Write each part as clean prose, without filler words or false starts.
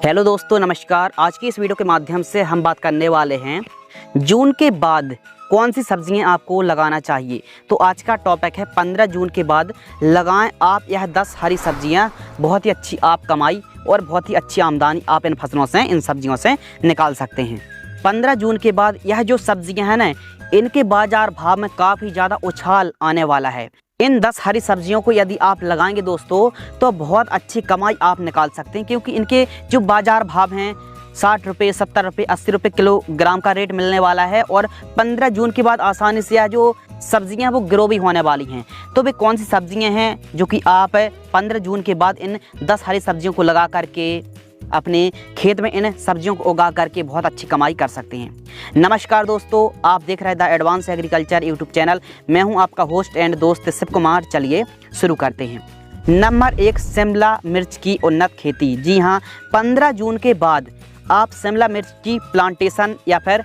Hello दोस्तों, नमस्कार। आज की इस वीडियो के माध्यम से हम बात करने वाले हैं जून के बाद कौन सी सब्जियां आपको लगाना चाहिए। तो आज का टॉपिक है 15 जून के बाद लगाएं आप यह 10 हरी सब्जियां। बहुत ही अच्छी आप कमाई और बहुत ही अच्छी आमदनी आप इन फसलों से, इन सब्जियों से निकाल सकते हैं। 15 जून के बाद यह जो सब्जियां हैं ना, इनके बाज़ार भाव में काफ़ी ज़्यादा उछाल आने वाला है। इन 10 हरी सब्जियों को यदि आप लगाएंगे दोस्तों तो बहुत अच्छी कमाई आप निकाल सकते हैं, क्योंकि इनके जो बाज़ार भाव हैं 60 रुपये, 70 रुपये, 80 रुपये किलोग्राम का रेट मिलने वाला है। और 15 जून के बाद आसानी से यह जो सब्जियां हैं वो ग्रो भी होने वाली हैं। तो वे कौन सी सब्जियां हैं जो कि आप 15 जून के बाद इन 10 हरी सब्जियों को लगा करके अपने खेत में इन सब्जियों को उगा करके बहुत अच्छी कमाई कर सकते हैं। नमस्कार दोस्तों, आप देख रहे हैं the advance agriculture YouTube channel. मैं हूं आपका होस्ट एंड दोस्त शिव कुमार। चलिए शुरू करते हैं। नंबर 1, शिमला मिर्च की उन्नत खेती। जी हां, 15 जून के बाद आप शिमला मिर्च की प्लांटेशन या फिर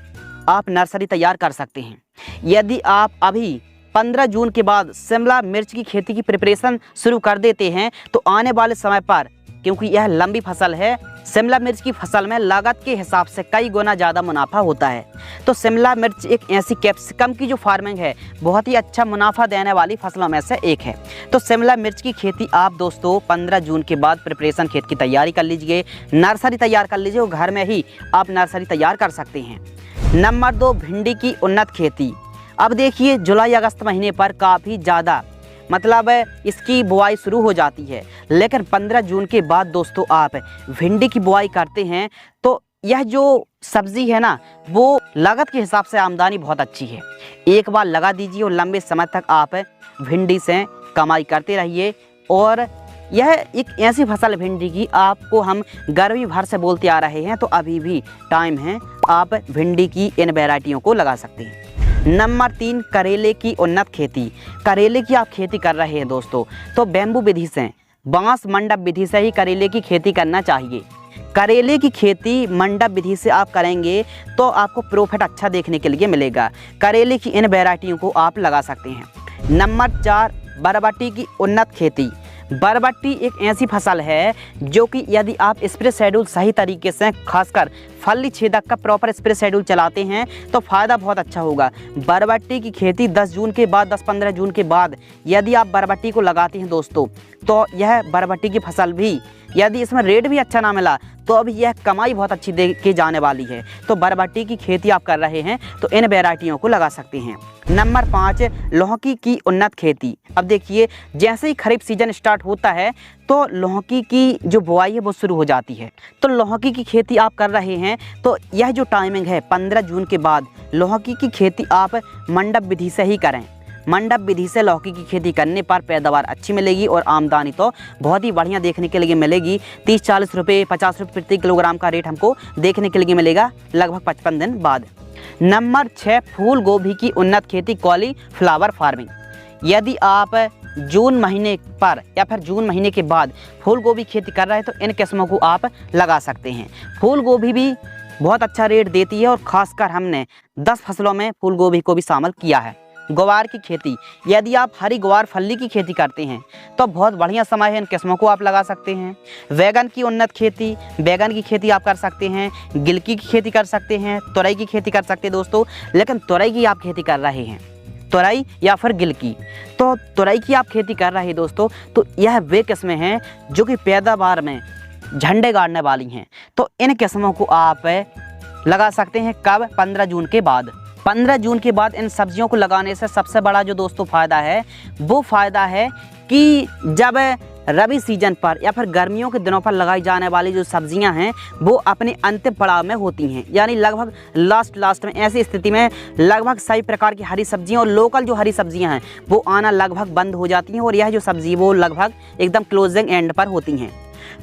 आप नर्सरी तैयार कर सकते हैं। यदि आप अभी 15 जून के बाद शिमला मिर्च की खेती की प्रिपरेशन शुरू कर देते हैं तो आने वाले समय पर, क्योंकि यह लंबी फसल है, शिमला मिर्च की फसल में लागत के हिसाब से कई गुना ज़्यादा मुनाफा होता है। तो शिमला मिर्च एक ऐसी कैप्सिकम की जो फार्मिंग है बहुत ही अच्छा मुनाफा देने वाली फसलों में से एक है। तो शिमला मिर्च की खेती आप दोस्तों 15 जून के बाद प्रिपरेशन खेत की तैयारी कर लीजिए, नर्सरी तैयार कर लीजिए और घर में ही आप नर्सरी तैयार कर सकते हैं। नंबर 2, भिंडी की उन्नत खेती। अब देखिए, जुलाई अगस्त महीने पर काफ़ी ज़्यादा मतलब इसकी बुआई शुरू हो जाती है, लेकिन 15 जून के बाद दोस्तों आप भिंडी की बुआई करते हैं तो यह जो सब्ज़ी है ना, वो लागत के हिसाब से आमदनी बहुत अच्छी है। एक बार लगा दीजिए और लंबे समय तक आप भिंडी से कमाई करते रहिए। और यह एक ऐसी फसल भिंडी की आपको हम गर्मी भर से बोलते आ रहे हैं, तो अभी भी टाइम है, आप भिंडी की इन वैरायटियों को लगा सकते हैं। नंबर 3, करेले की उन्नत खेती। करेले की आप खेती कर रहे हैं दोस्तों तो बैम्बू विधि से, बांस मंडप विधि से ही करेले की खेती करना चाहिए। करेले की खेती मंडप विधि से आप करेंगे तो आपको प्रॉफिट अच्छा देखने के लिए मिलेगा। करेले की इन वैरायटियों को आप लगा सकते हैं। नंबर 4, बरबटी की उन्नत खेती। बरबटी एक ऐसी फसल है जो कि यदि आप स्प्रे शेड्यूल सही तरीके से, खासकर फली छेदक का प्रॉपर स्प्रे शेड्यूल चलाते हैं तो फ़ायदा बहुत अच्छा होगा। बरबटी की खेती 10 जून के बाद, 10-15 जून के बाद यदि आप बरबटी को लगाते हैं दोस्तों तो यह बरबटी की फसल भी, यदि इसमें रेट भी अच्छा ना मिला तो अभी यह कमाई बहुत अच्छी दे के जाने वाली है। तो बरबटी की खेती आप कर रहे हैं तो इन वैरायटियों को लगा सकते हैं। नंबर 5, लौकी की उन्नत खेती। अब देखिए, जैसे ही खरीफ सीजन स्टार्ट होता है तो लौकी की जो बुआई है वो शुरू हो जाती है। तो लौकी की खेती आप कर रहे हैं तो यह जो टाइमिंग है 15 जून के बाद लौकी की खेती आप मंडप विधि से ही करें। मंडप विधि से लौकी की खेती करने पर पैदावार अच्छी मिलेगी और आमदनी तो बहुत ही बढ़िया देखने के लिए मिलेगी। 30-40 रुपये, 50 रुपये प्रति किलोग्राम का रेट हमको देखने के लिए मिलेगा लगभग 55 दिन बाद। नंबर 6, फूल गोभी की उन्नत खेती, कॉलीफ्लावर फार्मिंग। यदि आप जून महीने पर या फिर जून महीने के बाद फूल गोभी खेती कर रहे हैं तो इन किस्मों को आप लगा सकते हैं। फूल गोभी भी बहुत अच्छा रेट देती है और ख़ासकर हमने 10 फसलों में फूल गोभी को भी शामिल किया है। ग्वार की खेती, यदि आप हरी ग्वार फल्ली की खेती करते हैं तो बहुत बढ़िया समय है, इन किस्मों को आप लगा सकते हैं। बैगन की उन्नत खेती, बैगन की खेती आप कर सकते हैं। गिलकी की खेती कर सकते हैं, तुरई की खेती कर सकते हैं दोस्तों। लेकिन तुरई की आप खेती कर रहे हैं, तुरई या फिर गिलकी, तो तुरई की आप खेती कर रहे हैं दोस्तों तो यह वे किस्में हैं जो कि पैदावार में झंडे गाड़ने वाली हैं। तो इन किस्मों को आप लगा सकते हैं। कब? 15 जून के बाद। 15 जून के बाद इन सब्जियों को लगाने से सबसे बड़ा जो दोस्तों फ़ायदा है वो फ़ायदा है कि जब रबी सीजन पर या फिर गर्मियों के दिनों पर लगाई जाने वाली जो सब्जियां हैं वो अपने अंतिम पड़ाव में होती हैं, यानी लगभग लास्ट में, ऐसी स्थिति में लगभग सभी प्रकार की हरी सब्जियां और लोकल जो हरी सब्जियां हैं वो आना लगभग बंद हो जाती हैं और यह जो सब्जी वो लगभग एकदम क्लोजिंग एंड पर होती हैं।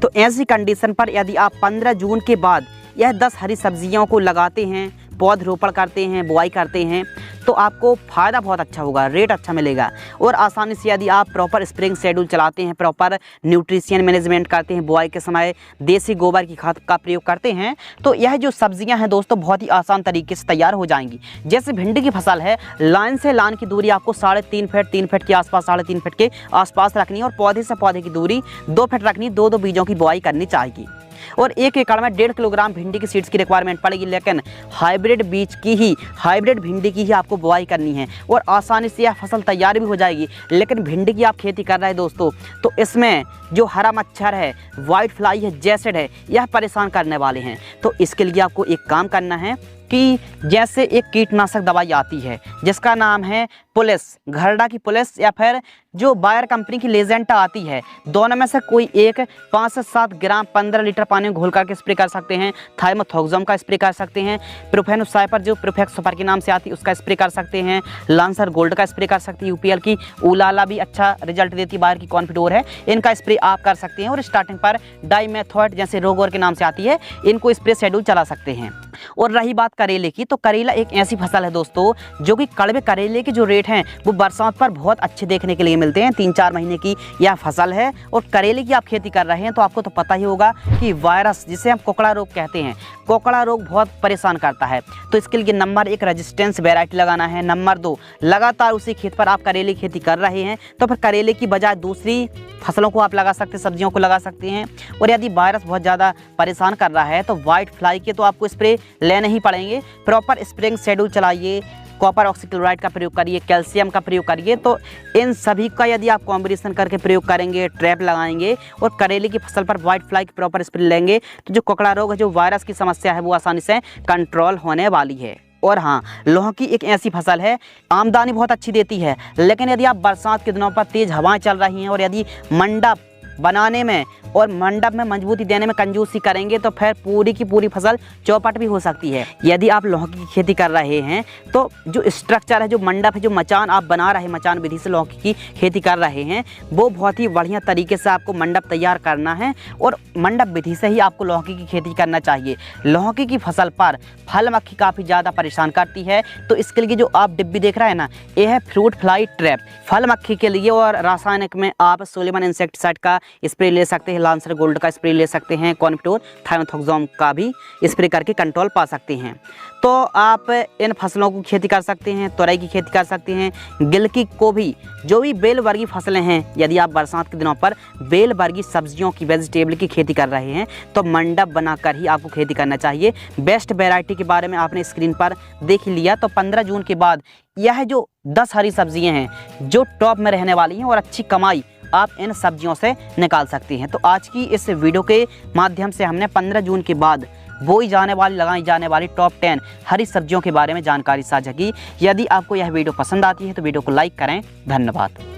तो ऐसी कंडीशन पर यदि आप 15 जून के बाद यह 10 हरी सब्जियों को लगाते हैं, पौधरोपण करते हैं, बुआई करते हैं तो आपको फ़ायदा बहुत अच्छा होगा, रेट अच्छा मिलेगा। और आसानी से यदि आप प्रॉपर स्प्रिंग शेड्यूल चलाते हैं, प्रॉपर न्यूट्रिशन मैनेजमेंट करते हैं, बुआई के समय देसी गोबर की खाद का प्रयोग करते हैं तो यह जो सब्जियां हैं दोस्तों बहुत ही आसान तरीके से तैयार हो जाएंगी। जैसे भिंडी की फसल है, लाइन से लाइन की दूरी आपको 3.5 फीट, 3 फीट के आसपास, 3.5 फीट के आसपास रखनी है और पौधे से पौधे की दूरी 2 फीट रखनी, 2-2 बीजों की बुआई करनी चाहिए। और 1 एकड़ में 1.5 किलोग्राम भिंडी की सीड्स की रिक्वायरमेंट पड़ेगी, लेकिन हाइब्रिड भिंडी की ही आपको बुआई करनी है और आसानी से यह फसल तैयार भी हो जाएगी। लेकिन भिंडी की आप खेती कर रहे हैं दोस्तों, तो इसमें जो हरा मच्छर है, वाइट फ्लाई है, जैसेड है, यह परेशान करने वाले हैं। तो इसके लिए आपको एक काम करना है कि जैसे एक कीटनाशक दवाई आती है जिसका नाम है पुलिस, घरडा की पुलिस या फिर जो बायर कंपनी की लेजेंटा आती है, दोनों में से कोई एक 5 से 7 ग्राम 15 लीटर पानी में घोल करके स्प्रे कर सकते हैं। थाइमोथोक्सम का स्प्रे कर सकते हैं। प्रोफेनोसाइपर जो प्रोफेक्स सुपर के नाम से आती है उसका स्प्रे कर सकते हैं। लांसर गोल्ड का स्प्रे कर सकते हैं। यूपीएल की उलाला भी अच्छा रिजल्ट देती है, बायर की कॉन्फिडोर है, इनका स्प्रे आप कर सकते हैं। और स्टार्टिंग पर डाइमेथोएट जैसे रोगोर के नाम से आती है, इनको स्प्रे शेड्यूल चला सकते हैं। और रही बात करेले की, तो करेला एक ऐसी फसल है दोस्तों जो कि कड़वे करेले के जो रेट हैं वो बरसात पर बहुत अच्छे देखने के लिए मिलते हैं। 3-4 महीने की यह फसल है और करेले की आप खेती कर रहे हैं तो आपको तो पता ही होगा कि वायरस जिसे हम कोकड़ा रोग कहते हैं, कोकड़ा रोग बहुत परेशान करता है। तो इसके लिए नंबर 1 रेजिस्टेंस वैरायटी लगाना है। नंबर 2 लगातार उसी खेत पर आप करेले की खेती कर रहे हैं तो फिर करेले की बजाय दूसरी फसलों को आप लगा सकते हैं, सब्जियों को लगा सकते हैं। और यदि वायरस बहुत ज़्यादा परेशान कर रहा है तो वाइट फ्लाई के तो आपको स्प्रे लेने ही पड़ेंगे। प्रॉपर स्प्रेइंग शेड्यूल चलाइए, कॉपर ऑक्सीक्लोराइड का प्रयोग करिए, कैल्शियम का प्रयोग करिए। तो इन सभी का यदि आप कॉम्बिनेशन करके प्रयोग करेंगे, ट्रैप लगाएंगे और करेले की फसल पर वाइट फ्लाई की प्रॉपर स्प्रे लेंगे तो जो कोकड़ा रोग है, जो वायरस की समस्या है, वो आसानी से कंट्रोल होने वाली है। और हाँ, लौकी एक ऐसी फसल है, आमदनी बहुत अच्छी देती है, लेकिन यदि आप बरसात के दिनों पर तेज़ हवाएं चल रही हैं और यदि मंडप बनाने में और मंडप में मजबूती देने में कंजूसी करेंगे तो फिर पूरी की पूरी फसल चौपट भी हो सकती है। यदि आप लौकी की खेती कर रहे हैं तो जो स्ट्रक्चर है, जो मंडप है, जो मचान आप बना रहे हैं, मचान विधि से लौकी की खेती कर रहे हैं, वो बहुत ही बढ़िया तरीके से आपको मंडप तैयार करना है और मंडप विधि से ही आपको लौकी की खेती करना चाहिए। लौकी की फसल पर फल मक्खी काफ़ी ज़्यादा परेशान करती है, तो इसके लिए जो आप डिब्बी देख रहे हैं ना, ये है फ्रूट फ्लाई ट्रैप फल मक्खी के लिए। और रासायनिक में आप सोलेमन इंसेक्टिसाइड का स्प्रे ले सकते हैं, लांसर गोल्ड का स्प्रे ले सकते हैं, कॉन्फिडोर थाइमोथोक्सम का भी स्प्रे करके कंट्रोल पा सकते हैं। तो आप इन फसलों को खेती कर सकते हैं, तोरई की खेती कर सकते हैं, गिलकी को भी, जो भी बेल वर्गीय फसलें हैं। यदि आप बरसात के दिनों पर बेल वर्गीय सब्जियों की, वेजिटेबल की खेती कर रहे हैं तो मंडप बनाकर ही आपको खेती करना चाहिए। बेस्ट वैरायटी के बारे में आपने स्क्रीन पर देख लिया। तो 15 जून के बाद यह जो 10 हरी सब्जियां हैं जो टॉप में रहने वाली हैं और अच्छी कमाई आप इन सब्जियों से निकाल सकते हैं। तो आज की इस वीडियो के माध्यम से हमने 15 जून के बाद बोई जाने वाली, लगाई जाने वाली टॉप 10 हरी सब्जियों के बारे में जानकारी साझा की। यदि आपको यह वीडियो पसंद आती है तो वीडियो को लाइक करें। धन्यवाद।